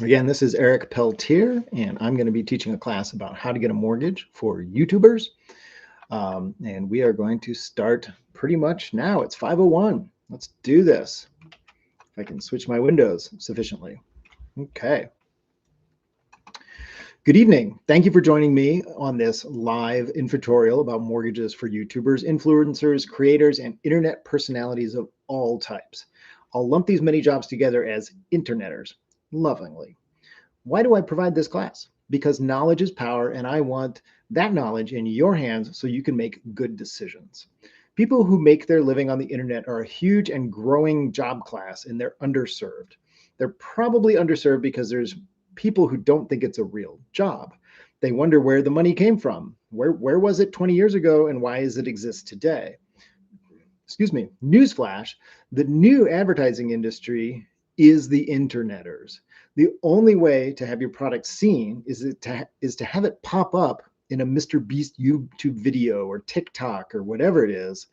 Again, this is Eric Peltier, and I'm going to be teaching a class about how to get a mortgage for YouTubers. And we are going to start pretty much now. It's 5:01. Let's do this. If I can switch my windows sufficiently. Okay. Good evening. Thank you for joining me on this live infotutorial about mortgages for YouTubers, influencers, creators, and internet personalities of all types. I'll lump these many jobs together as interneters, lovingly. Why do I provide this class? Because knowledge is power, and I want that knowledge in your hands so you can make good decisions. People who make their living on the internet are a huge and growing job class, and they're underserved. They're probably underserved because there's people who don't think it's a real job. They wonder where the money came from. Where was it 20 years ago, and why does it exist today? Excuse me, newsflash, the new advertising industry is the interneters. The only way to have your product seen is to have it pop up in a Mr. Beast YouTube video or TikTok or whatever it is.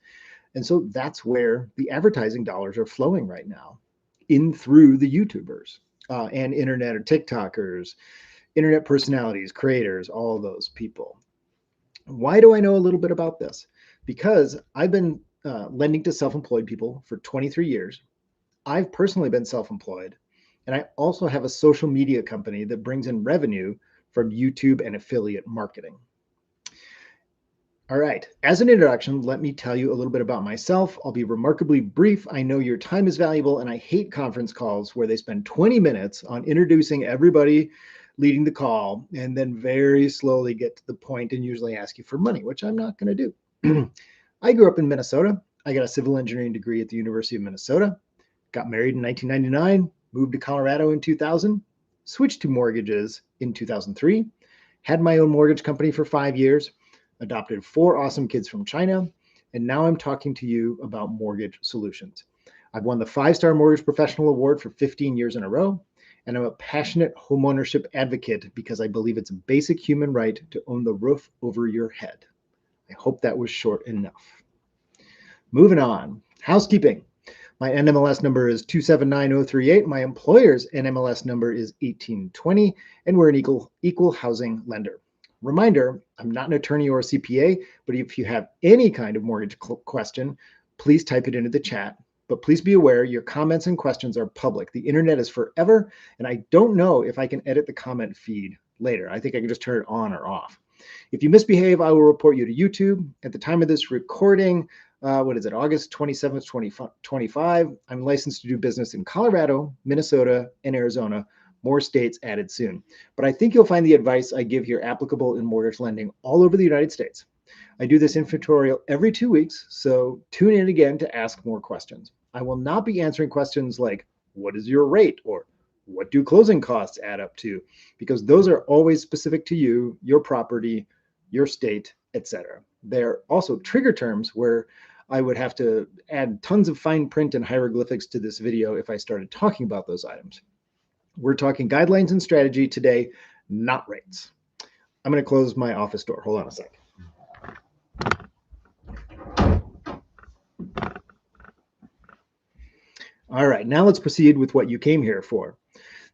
And so that's where the advertising dollars are flowing right now, in through the YouTubers and internet or TikTokers, internet personalities, creators, all of those people. Why do I know a little bit about this? Because I've been lending to self-employed people for 23 years. I've personally been self-employed, and I also have a social media company that brings in revenue from YouTube and affiliate marketing. All right, as an introduction, let me tell you a little bit about myself. I'll be remarkably brief. I know your time is valuable, and I hate conference calls where they spend 20 minutes on introducing everybody leading the call and then very slowly get to the point and usually ask you for money, which I'm not going to do. I grew up in Minnesota. I got a civil engineering degree at the University of Minnesota, got married in 1999, moved to Colorado in 2000, switched to mortgages in 2003, had my own mortgage company for 5 years, adopted 4 awesome kids from China, and now I'm talking to you about mortgage solutions. I've won the 5-Star Mortgage Professional Award for 15 years in a row, and I'm a passionate homeownership advocate because I believe it's a basic human right to own the roof over your head. I hope that was short enough. Moving on, housekeeping. My NMLS number is 279038. My employer's NMLS number is 1820, and we're an equal housing lender. Reminder, I'm not an attorney or a CPA, but if you have any kind of mortgage question, please type it into the chat. But please be aware your comments and questions are public. The internet is forever, and I don't know if I can edit the comment feed later. I think I can just turn it on or off. If you misbehave, I will report you to YouTube. At the time of this recording, August 27th, 2025. I'm licensed to do business in Colorado, Minnesota, and Arizona. More states added soon. But I think you'll find the advice I give here applicable in mortgage lending all over the United States. I do this infotutorial every 2 weeks, so tune in again to ask more questions. I will not be answering questions like, what is your rate? Or what do closing costs add up to? Because those are always specific to you, your property, your state, etc. They're also trigger terms where I would have to add tons of fine print and hieroglyphics to this video if I started talking about those items. We're talking guidelines and strategy today, not rates. I'm going to close my office door. Hold on a sec. All right, now let's proceed with what you came here for.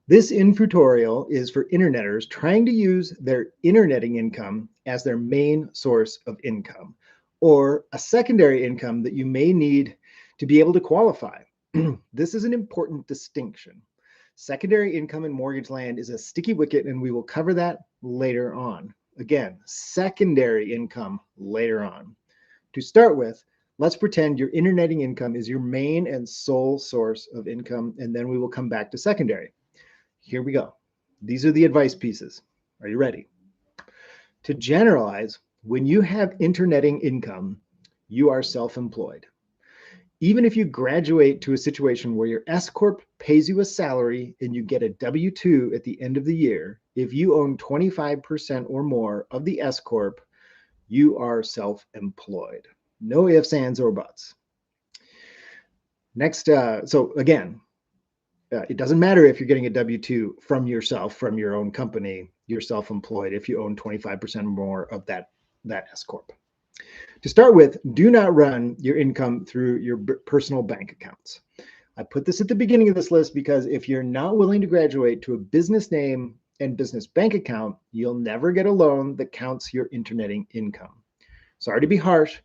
This infotutorial is for interneters trying to use their interneting income as their main source of income, or a secondary income that you may need to be able to qualify. This is an important distinction. Secondary income in mortgage land is a sticky wicket, and we will cover that later on. Again, secondary income later on. To start with, let's pretend your interneting income is your main and sole source of income, and then we will come back to secondary. Here we go. These are the advice pieces. Are you ready? To generalize, when you have interneting income, you are self-employed. Even if you graduate to a situation where your S-Corp pays you a salary and you get a W-2 at the end of the year, if you own 25% or more of the S-Corp, you are self-employed. No ifs, ands, or buts. Next, so again, it doesn't matter if you're getting a W-2 from yourself, from your own company, you're self-employed if you own 25% or more of that S-Corp. To start with, do not run your income through your personal bank accounts. I put this at the beginning of this list because if you're not willing to graduate to a business name and business bank account, you'll never get a loan that counts your interneting income. Sorry to be harsh,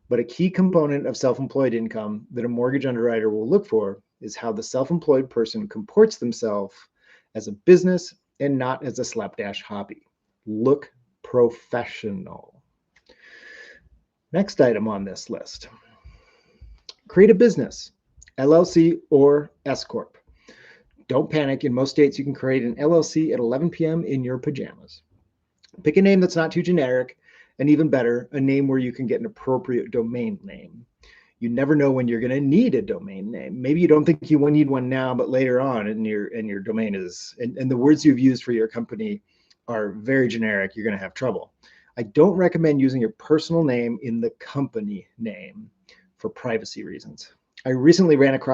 but a key component of self-employed income that a mortgage underwriter will look for is how the self-employed person comports themselves as a business and not as a slapdash hobby. Look professional. Next item on this list. Create a business, LLC or S Corp. Don't panic. In most states, you can create an LLC at 11 p.m. in your pajamas. Pick a name that's not too generic, and even better, a name where you can get an appropriate domain name. You never know when you're going to need a domain name. Maybe you don't think you need one now, but later on, and your domain is, and the words you've used for your company are very generic, you're going to have trouble. I don't recommend using your personal name in the company name for privacy reasons. I recently ran across